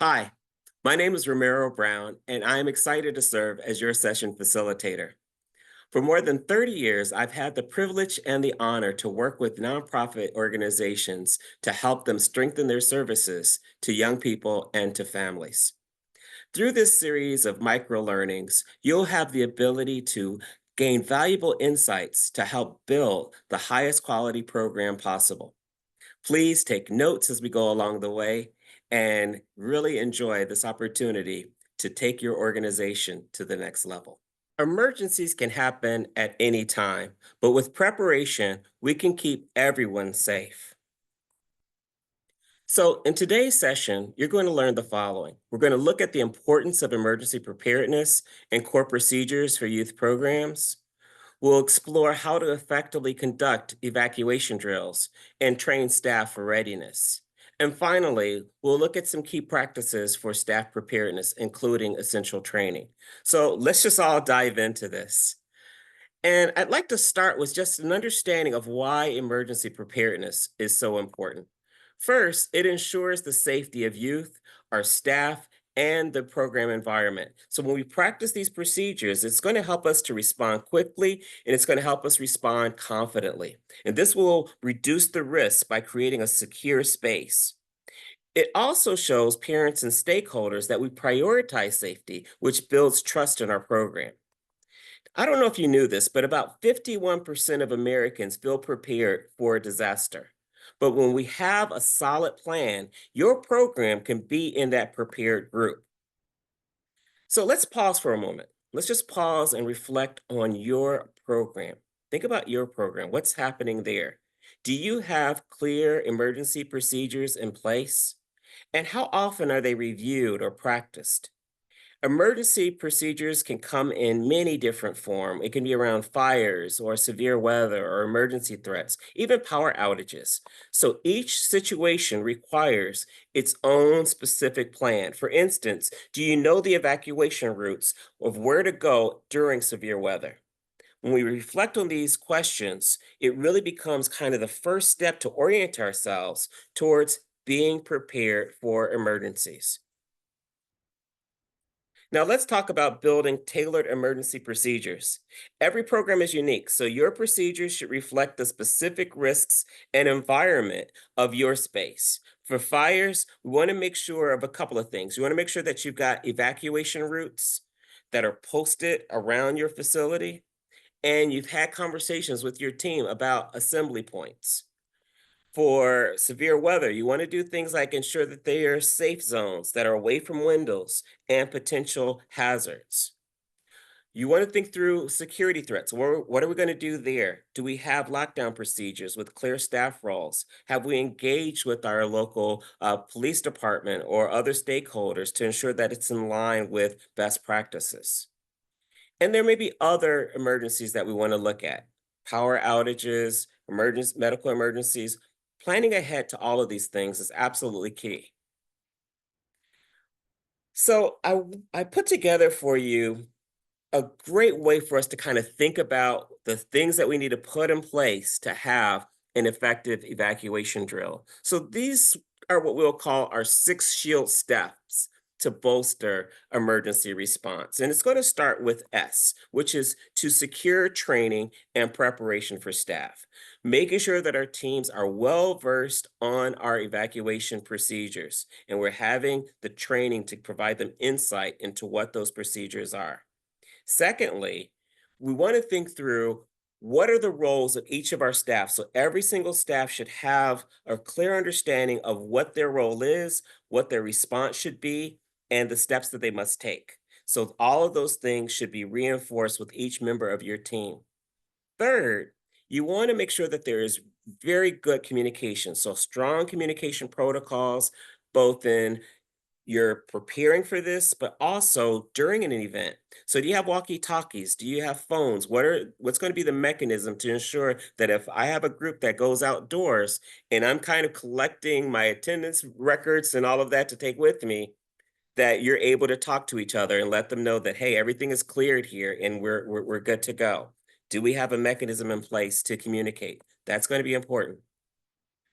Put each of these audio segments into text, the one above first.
Hi, my name is Romero Brown, and I am excited to serve as your session facilitator. For more than 30 years, I've had the privilege and the honor to work with nonprofit organizations to help them strengthen their services to young people and to families. Through this series of micro learnings, you'll have the ability to gain valuable insights to help build the highest quality program possible. Please take notes as we go along the way and really enjoy this opportunity to take your organization to the next level. Emergencies can happen at any time, but with preparation, we can keep everyone safe. So, in today's session, you're going to learn the following. We're going to look at the importance of emergency preparedness and core procedures for youth programs. We'll explore how to effectively conduct evacuation drills and train staff for readiness. And finally, we'll look at some key practices for staff preparedness, including essential training. So let's just all dive into this. And I'd like to start with just an understanding of why emergency preparedness is so important. First, it ensures the safety of youth, our staff, and the program environment. So when we practice these procedures, it's going to help us to respond quickly and it's going to help us respond confidently. And this will reduce the risk by creating a secure space. It also shows parents and stakeholders that we prioritize safety, which builds trust in our program. I don't know if you knew this, but about 51% of Americans feel prepared for a disaster. But when we have a solid plan, your program can be in that prepared group. So let's pause for a moment. Let's just pause and reflect on your program. Think about your program. What's happening there? Do you have clear emergency procedures in place? And how often are they reviewed or practiced? Emergency procedures can come in many different forms. It can be around fires or severe weather or emergency threats, even power outages. So each situation requires its own specific plan. For instance, do you know the evacuation routes of where to go during severe weather? When we reflect on these questions, it really becomes kind of the first step to orient ourselves towards being prepared for emergencies. Now, let's talk about building tailored emergency procedures. Every program is unique, so your procedures should reflect the specific risks and environment of your space. For fires, we want to make sure of a couple of things. We want to make sure that you've got evacuation routes that are posted around your facility, and you've had conversations with your team about assembly points. For severe weather, you want to do things like ensure that they are safe zones that are away from windows and potential hazards. You want to think through security threats. What are we going to do there? Do we have lockdown procedures with clear staff roles? Have we engaged with our local police department or other stakeholders to ensure that it's in line with best practices? And there may be other emergencies that we want to look at. Power outages, emergency medical emergencies. Planning ahead to all of these things is absolutely key. So I put together for you a great way for us to kind of think about the things that we need to put in place to have an effective evacuation drill. So these are what we'll call our six shield steps to bolster emergency response. And it's going to start with S, which is to secure training and preparation for staff, making sure that our teams are well versed on our evacuation procedures and we're having the training to provide them insight into what those procedures are. Secondly, we want to think through what are the roles of each of our staff. So every single staff should have a clear understanding of what their role is, what their response should be, and the steps that they must take. So all of those things should be reinforced with each member of your team. Third, you want to make sure that there is very good communication. So strong communication protocols, both in you're preparing for this, but also during an event. So do you have walkie-talkies? Do you have phones? What's going to be the mechanism to ensure that if I have a group that goes outdoors and I'm kind of collecting my attendance records and all of that to take with me, that you're able to talk to each other and let them know that, hey, everything is cleared here and we're good to go. Do we have a mechanism in place to communicate? That's going to be important.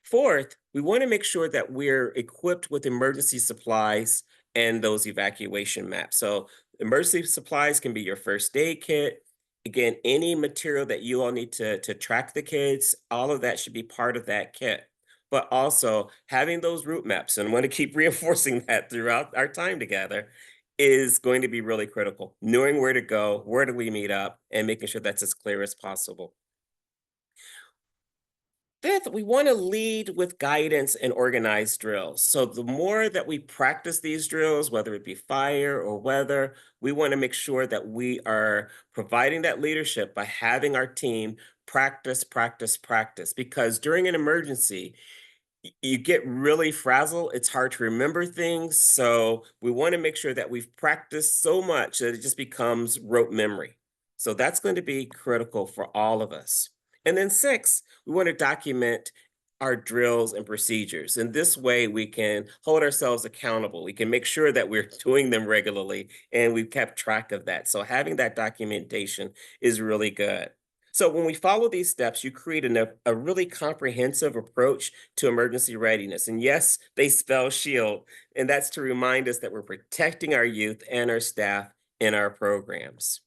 Fourth, we want to make sure that we're equipped with emergency supplies and those evacuation maps. So, emergency supplies can be your first aid kit. Again, any material that you all need to track the kids, all of that should be part of that kit. But also having those route maps, and I want to keep reinforcing that throughout our time together, is going to be really critical. Knowing where to go, where do we meet up, and making sure that's as clear as possible. Fifth, we want to lead with guidance and organized drills. So the more that we practice these drills, whether it be fire or weather, we want to make sure that we are providing that leadership by having our team practice, practice, practice. Because during an emergency, you get really frazzled. It's hard to remember things. So we want to make sure that we've practiced so much that it just becomes rote memory. So that's going to be critical for all of us. And then six, we want to document our drills and procedures. In this way, we can hold ourselves accountable. We can make sure that we're doing them regularly and we've kept track of that. So having that documentation is really good. So when we follow these steps, you create a really comprehensive approach to emergency readiness. And yes, they spell SHIELD, and that's to remind us that we're protecting our youth and our staff in our programs.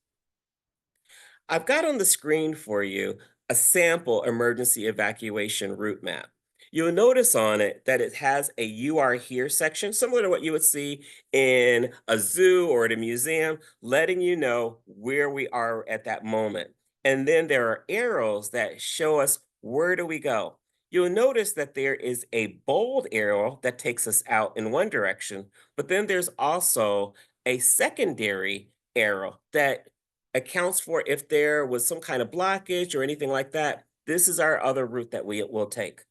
I've got on the screen for you a sample emergency evacuation route map. You'll notice on it that it has a "You Are Here" section, similar to what you would see in a zoo or at a museum, letting you know where we are at that moment. And then there are arrows that show us where do we go. You'll notice that there is a bold arrow that takes us out in one direction, but then there's also a secondary arrow that accounts for if there was some kind of blockage or anything like that. This is our other route that we will take.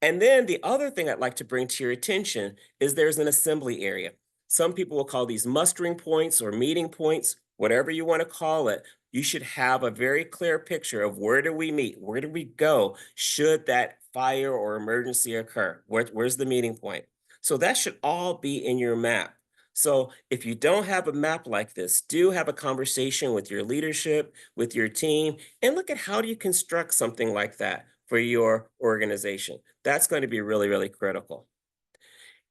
And then the other thing I'd like to bring to your attention is there's an assembly area. Some people will call these mustering points or meeting points, whatever you want to call it. You should have a very clear picture of where do we meet, where do we go, should that fire or emergency occur? Where's the meeting point? So that should all be in your map. So if you don't have a map like this, do have a conversation with your leadership, with your team, and look at how do you construct something like that for your organization. That's going to be really, really critical.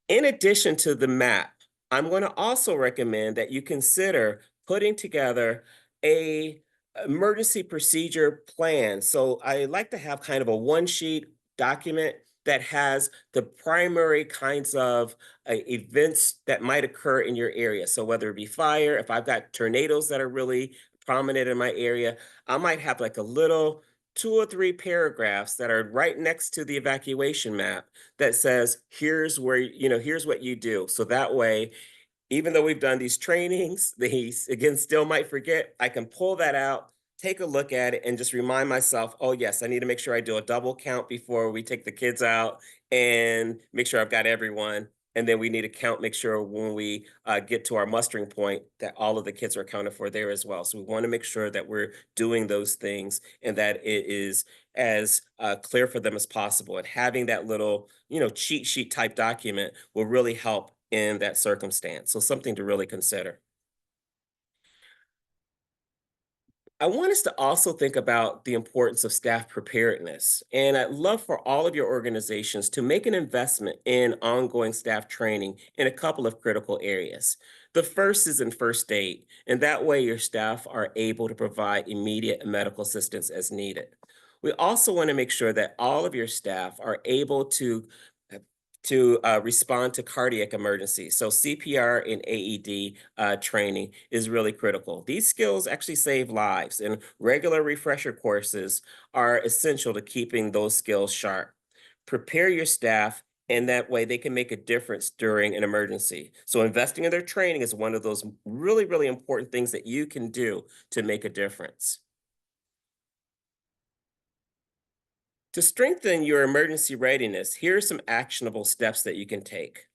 In addition to the map, I'm going to also recommend that you consider putting together a emergency procedure plan. So I like to have kind of a one sheet document that has the primary kinds of events that might occur in your area. So whether it be fire, if I've got tornadoes that are really prominent in my area, I might have like a little 2 or 3 paragraphs that are right next to the evacuation map that says, here's where, here's what you do. So that way, even though we've done these trainings, these again still might forget, I can pull that out, take a look at it, and just remind myself, oh, yes, I need to make sure I do a double count before we take the kids out and make sure I've got everyone. And then we need to count, make sure when we get to our mustering point that all of the kids are accounted for there as well. So we want to make sure that we're doing those things and that it is as clear for them as possible. And having that little, cheat sheet type document will really help in that circumstance. So something to really consider. I want us to also think about the importance of staff preparedness. And I'd love for all of your organizations to make an investment in ongoing staff training in a couple of critical areas. The first is in first aid, and that way your staff are able to provide immediate medical assistance as needed. We also want to make sure that all of your staff are able uh, to respond to cardiac emergencies. So CPR and AED training is really critical. These skills actually save lives, and regular refresher courses are essential to keeping those skills sharp. Prepare your staff, and that way they can make a difference during an emergency. So investing in their training is one of those really, really important things that you can do to make a difference. To strengthen your emergency readiness, here are some actionable steps that you can take.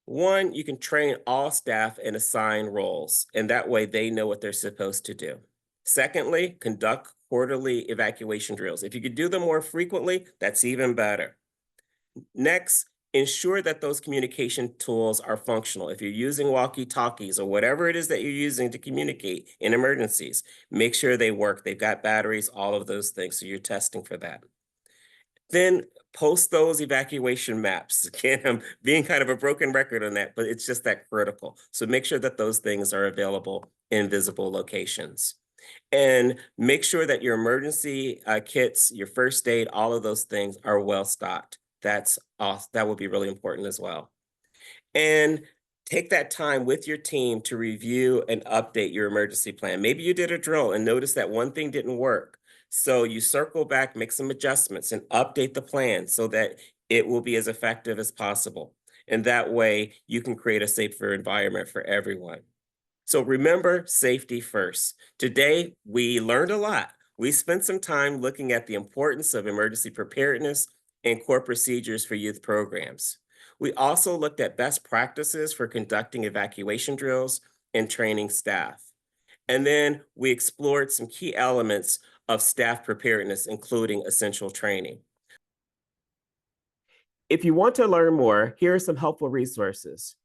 One, you can train all staff and assign roles, and that way they know what they're supposed to do. Secondly, conduct quarterly evacuation drills. If you could do them more frequently, that's even better. Next, ensure that those communication tools are functional. If you're using walkie-talkies or whatever it is that you're using to communicate in emergencies, make sure they work. They've got batteries, all of those things. So you're testing for that. Then Post those evacuation maps. Again, I'm being kind of a broken record on that, but it's just that critical. So make sure that those things are available in visible locations. And make sure that your emergency kits, your first aid, all of those things are well stocked. That will be really important as well. And take that time with your team to review and update your emergency plan. Maybe you did a drill and noticed that one thing didn't work. So you circle back, make some adjustments, and update the plan so that it will be as effective as possible. And that way, you can create a safer environment for everyone. So remember safety first. Today, we learned a lot. We spent some time looking at the importance of emergency preparedness and core procedures for youth programs. We also looked at best practices for conducting evacuation drills and training staff. And then we explored some key elements of staff preparedness, including essential training. If you want to learn more, here are some helpful resources: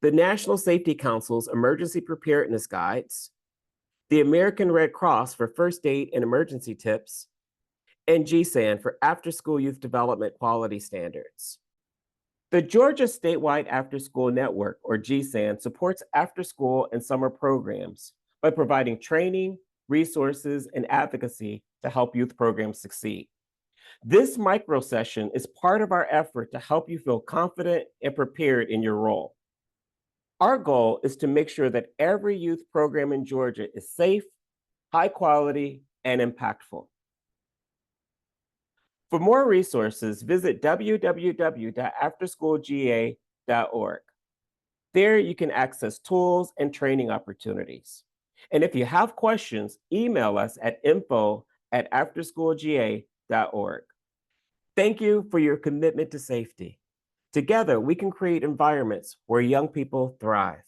the National Safety Council's Emergency Preparedness Guides, the American Red Cross for first aid and emergency tips, and GSAN for after school youth development quality standards. The Georgia Statewide After School Network, or GSAN, supports after school and summer programs by providing training, resources, and advocacy to help youth programs succeed. This micro session is part of our effort to help you feel confident and prepared in your role. Our goal is to make sure that every youth program in Georgia is safe, high quality, and impactful. For more resources, visit www.afterschoolga.org. There you can access tools and training opportunities. And if you have questions, email us at info@afterschoolga.org. Thank you for your commitment to safety. Together, we can create environments where young people thrive.